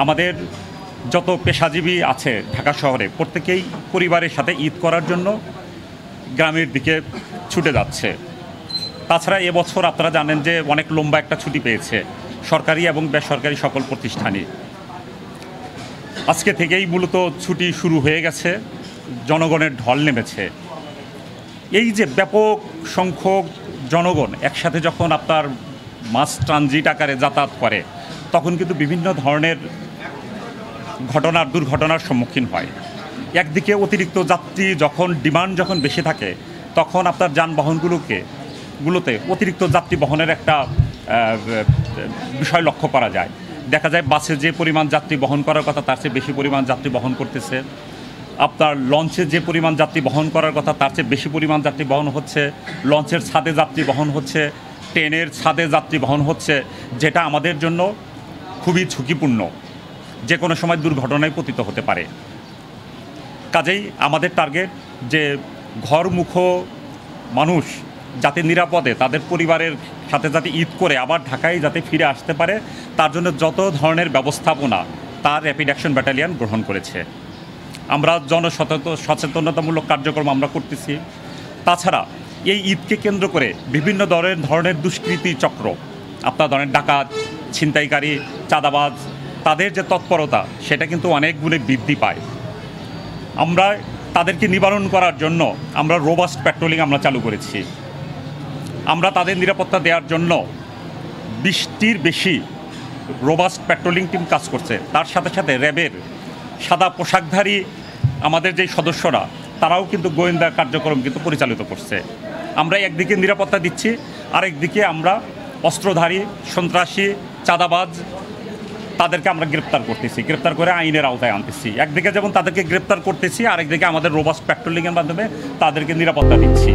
আমাদের যত পেশাজীবী আছে ঢাকা শহরে প্রত্যেকেই পরিবারের সাথে ঈদ করার জন্য গ্রামের দিকে ছুটে যাচ্ছে। তাছাড়া এবছর আপনারা জানেন যে অনেক লম্বা একটা ছুটি পেয়েছে সরকারি এবং বেসরকারি সকল প্রতিষ্ঠানই। আজকে থেকেই মূলত ছুটি শুরু হয়ে গেছে, জনগণের ঢল নেমেছে। এই যে ব্যাপক সংখ্যক জনগণ একসাথে যখন আপনার মাস ট্রানজিট আকারে যাতায়াত করে তখন কিন্তু বিভিন্ন ধরনের দুর্ঘটনার সম্মুখীন হয়। একদিকে অতিরিক্ত যাত্রী ডিমান্ড যখন বেশি থাকে তখন আপনার যানবাহনগুলোতে অতিরিক্ত যাত্রী বহনের একটা বিষয় লক্ষ্য করা যায়। দেখা যায় বাসে যে পরিমাণ যাত্রী বহন করার কথা তার চেয়ে বেশি পরিমাণ যাত্রী বহন করতেছে। আপনার লঞ্চে যে পরিমাণ যাত্রী বহন করার কথা তার চেয়ে বেশি পরিমাণ যাত্রী বহন হচ্ছে, লঞ্চের ছাদে যাত্রী বহন হচ্ছে, ট্রেনের ছাদে যাত্রী বহন হচ্ছে, যেটা আমাদের জন্য খুবই ঝুঁকিপূর্ণ, যে কোনো সময় দুর্ঘটনায় পতিত হতে পারে। কাজেই আমাদের টার্গেট যে ঘরমুখ মানুষ যাতে নিরাপদে তাদের পরিবারের সাথে যাতে ঈদ করে আবার ঢাকায় যাতে ফিরে আসতে পারে তার জন্য যত ধরনের ব্যবস্থাপনা তার র্যাপিড অ্যাকশন ব্যাটালিয়ন গ্রহণ করেছে। আমরা সচেতনতামূলক কার্যক্রম আমরা করতেছি। তাছাড়া এই ঈদকে কেন্দ্র করে বিভিন্ন ধরনের দুষ্কৃতী চক্র, আপনার ধরেন ডাকাত, ছিনতাইকারী, চাঁদাবাজ, তাদের যে তৎপরতা সেটা কিন্তু অনেক গুণে বৃদ্ধি পায়। আমরা তাদেরকে নিবারণ করার জন্য আমরা রোবাস্ট প্যাট্রোলিং আমরা চালু করেছি। আমরা তাদের নিরাপত্তা দেওয়ার জন্য 20টির বেশি রোবাস্ট প্যাট্রোলিং টিম কাজ করছে। তার সাথে সাথে র্যাবের সাদা পোশাকধারী আমাদের যেই সদস্যরা তারাও কিন্তু গোয়েন্দা কার্যক্রম কিন্তু পরিচালিত করছে। আমরা একদিকে নিরাপত্তা দিচ্ছি, আরেকদিকে আমরা অস্ত্রধারী, সন্ত্রাসী, চাঁদাবাজ তাদেরকে আমরা গ্রেপ্তার করে আইনের আওতায় আনতেছি। একদিকে যেমন তাদেরকে গ্রেপ্তার করতেছি, আরেকদিকে আমাদের রোবাস্ট প্যাট্রোলিংয়ের মাধ্যমে তাদেরকে নিরাপত্তা দিচ্ছি।